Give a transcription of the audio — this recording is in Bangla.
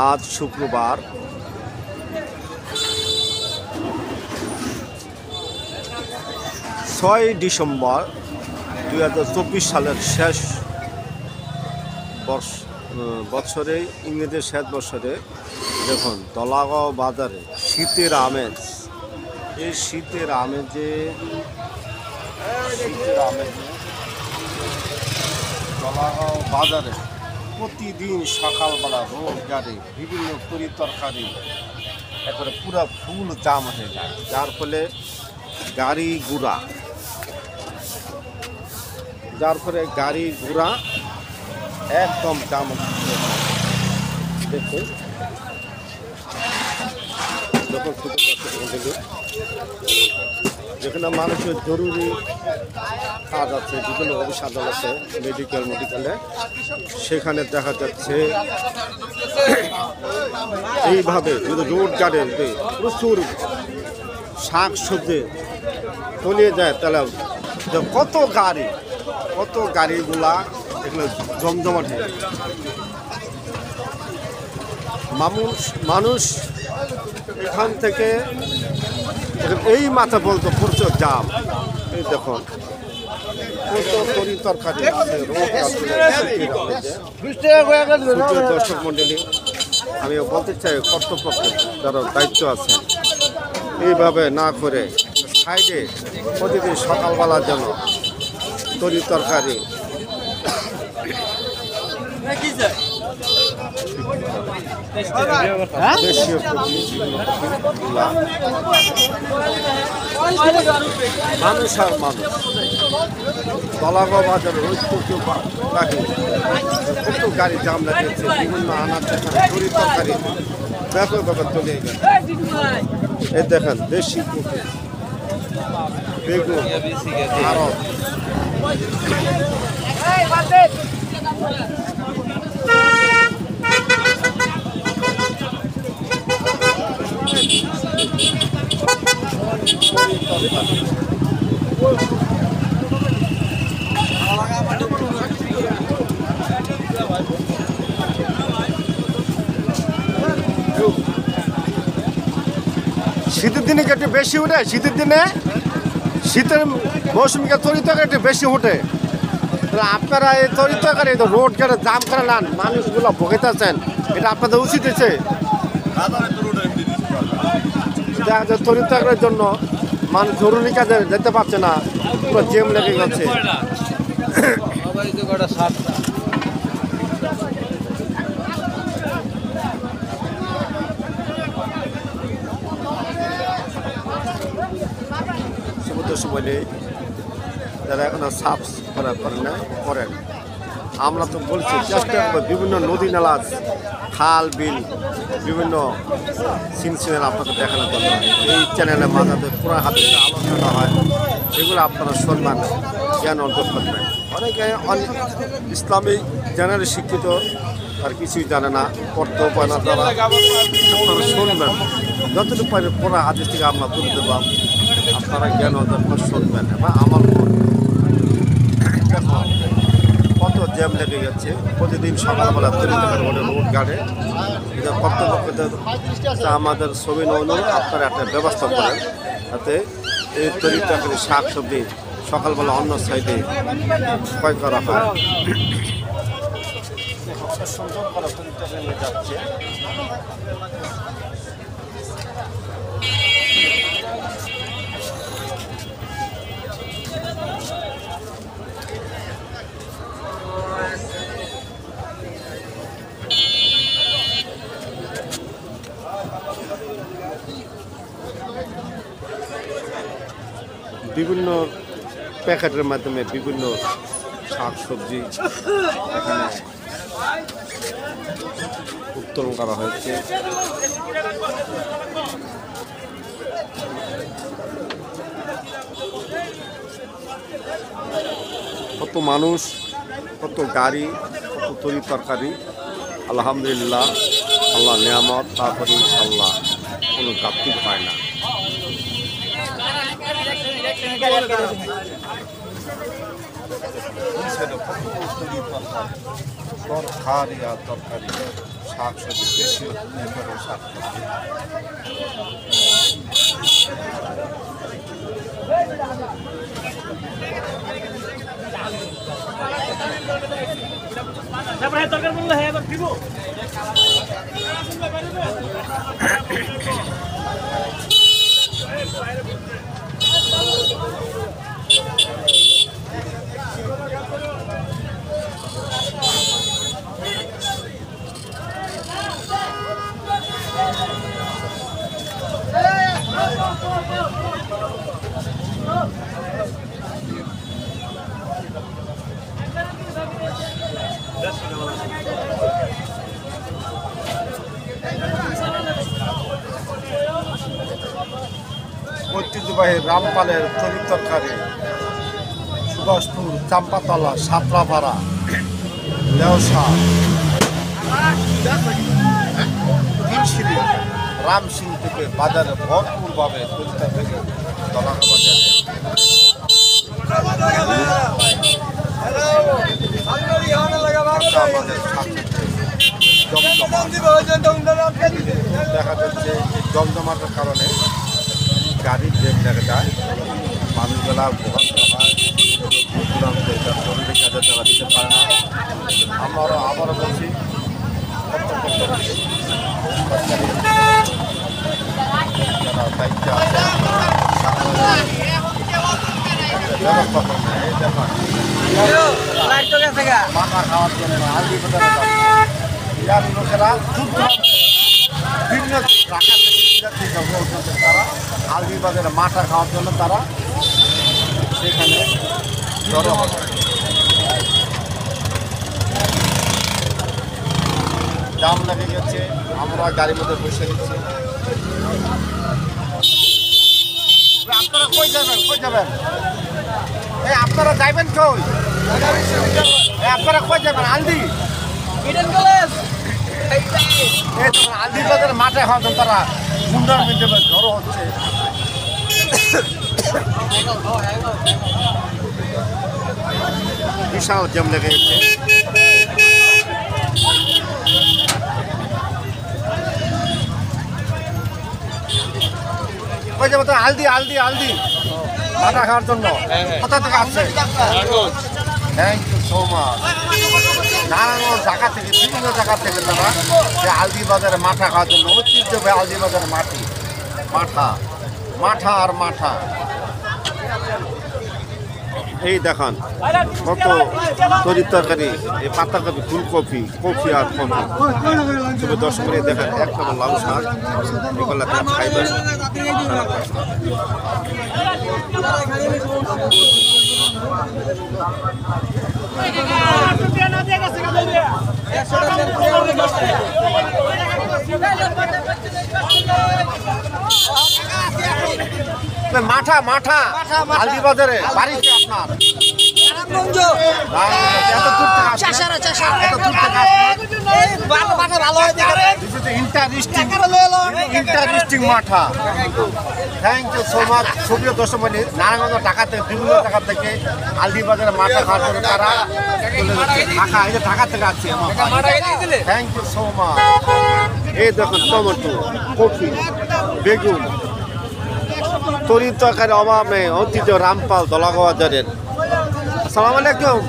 আজ শুক্রবার 6 ডিসেম্বর 2024 সালের শেষ বছরে, ইংরেজির শেষ বছরে দেখুন দলাগাঁও বাজারে শীতের আমেজ। এই শীতের আমেজে দলাগাঁও বাজারে প্রতিদিন সকালবেলা রোড গাড়ি বিভিন্ন তরি তরকারি এরপরে পুরো ফুল জাম হয়ে যায়, যার ফলে গাড়ি ঘোড়া একদম জাম। দেখুন যখন যেখানে মানুষের জরুরি কাজ আছে, বিভিন্ন অফিস আদালতে, মেডিকেলে, সেখানে দেখা যাচ্ছে এইভাবে যদি রোড গাড়িতে প্রচুর শাক সবজি তলিয়ে যায়, তাহলে কত গাড়িগুলা এগুলো জমজমাট হয়ে যায়। মানুষ এখান থেকে এই মাথা বলতো প্রচুর জাম। এই দেখুন তরকারি দর্শক মন্ডলী, আমি বলতে চাই কর্তৃপক্ষ যারা দায়িত্ব আছে এইভাবে না করে সাইডে প্রতিদিন সকালবেলার জন্য তরকারি দেশীয় মানুষ আর মানুষ দলাগাঁও বাজারে কত গাড়ি জাম লাগিয়েছে, বিভিন্ন আনাজ তরকারি ব্যাপকভাবে চলে গেছে। এই দেখেন দেশি বেগুন আরো শীতের দিনে একটু বেশি উঠে, শীতের মৌসুমকে তরিতরকারি একটু বেশি উঠে। আপনারা এই তরিতরকারি রোড গাড়ি জাম করে নেন, মানুষগুলো ভোগেতেছেন, এটা আপনাদের উচিত হয়েছে। তরিতরকারির জন্য মানুষ জরুরি কাজে যেতে পারছে না, পুরো জ্যাম লেগে গেছে। বলে যারা এখনো সাফ করেন, আমরা তো বলছি চেষ্টা করবো বিভিন্ন নদী নালা, খাল বিল, বিভিন্ন সিন চ্যানেল আপনাকে দেখানোর জন্য। এই চ্যানেলের মাঝে পুরো হাতে আলোচনা হয়, সেগুলো আপনারা শুনবেন, জ্ঞান অর্জন করবেন। অনেকে ইসলামিক চ্যানেলে শিক্ষিত আর কিছুই জানে না, পড়তে পারে না, তারা আপনারা শুনবেন, যতটুকু পারে পুরো হাদিস থেকে আমরা তুলে দেবো, আপনারা জ্ঞান অর্জন করে শুনবেন এবং আমল করবেন। কত জ্যাম লেগে যাচ্ছে, প্রতিদিন সকালবেলা রোড গাড়ে। এটা কর্তৃপক্ষদের আমাদের ছবি অনুযায়ী আপনারা একটা ব্যবস্থা করেন, যাতে এই তরিতরকারি শাক সবজি সকালবেলা অন্য সাইডে ক্রয় করা হয়। সুন্দর করা তরিতরকারি নিয়ে যাচ্ছে। বিভিন্ন প্যাকেটের মাধ্যমে বিভিন্ন শাক সবজি এখানে উত্তোলন করা হয়েছে। কত মানুষ, কত গাড়ি, কত তরি তরকারি। আলহামদুলিল্লাহ, আল্লাহ নিয়ামত, তারপরে ইনশাল্লাহ কোনো ঘাটতি পায় না। তরকারি আর তরকারি শাক সবজি বেশি করে শাক দরকার বললে হ্যাঁ এবার দিব ঐতিহ্যবাহী রামপালের তরি তরকারি সুভাষপুর চাম্পাতলা সাতরাপাড়া দেওসা তিনশিরি রামসিং থেকে বাজারে ভরপুরভাবে তরি তরকারি দলাকা বাজারে দেখা যাচ্ছে জমজমাটের কারণে গাড়ির ট্রেন দেখা যায় মানুষবেলা ভোগান্তি হয় দূরান্তে জরুরি কাজে তারা দিতে পারে না আবারও বলছি যারা দায়িত্বে আছে ব্যবস্থা করবে এই ব্যাপার মাথা খাওয়ার জন্য আলদি বাজারে যাবে লোকেরা বিভিন্ন টাকা থেকে তারা আলদি বাজারে মাথা খাওয়ার জন্য তারা সেখানে জড়ো হবে। জাম লেগে গেছে, আমরা গাড়ির মধ্যে বসে গেছি। আপনারা কই যাবেন আপনারা যাইবেন কই আপনারা কই যাবেন আলদি আলদি বাজারে মাঠে হওয়ার তারা সুন্দর মিটে জড়ো হচ্ছে। বিশাল জ্যাম লেগে গেছে। কই যাবো তো আলদি মাথা খাওয়ার জন্য কোথা থেকে আসছে? Thank you so much. Narayan জায়গা থেকে বিভিন্ন জায়গা থেকে তারা যে আলদি বাজারে মাঠা খাওয়ার জন্য ঐতিহ্যবাহী আলদি বাজারে মাঠা আর মাঠা। এই দেখান কত তরি তরকারি, এই পাতাকপি, ফুলকপি, কপি আর কপি। তবে দর্শক করে দেখেন এক কেমন লাউ শাক এগুলো খাইবেন। মাঠা আলদি বাজারে বাড়িতে আপনার ইন্টারেস্টিং মাঠা। Thank you so much. সুপ্রিয় দর্শক মন্ডলী, নারায়ণগঞ্জ ঢাকা থেকে বিভিন্ন জায়গা থেকে আলদি বাজারে মাঠা খাওয়ার জন্য তারা ঢাকা থেকে আসছে। Thank you so much. এই দেখুন টমেটো, কপি, বেগুন, তরি তরকারি অভাব নেই। ঐতিহ্য রামপাল দলাগা বাজারের। আসসালামু আলাইকুম।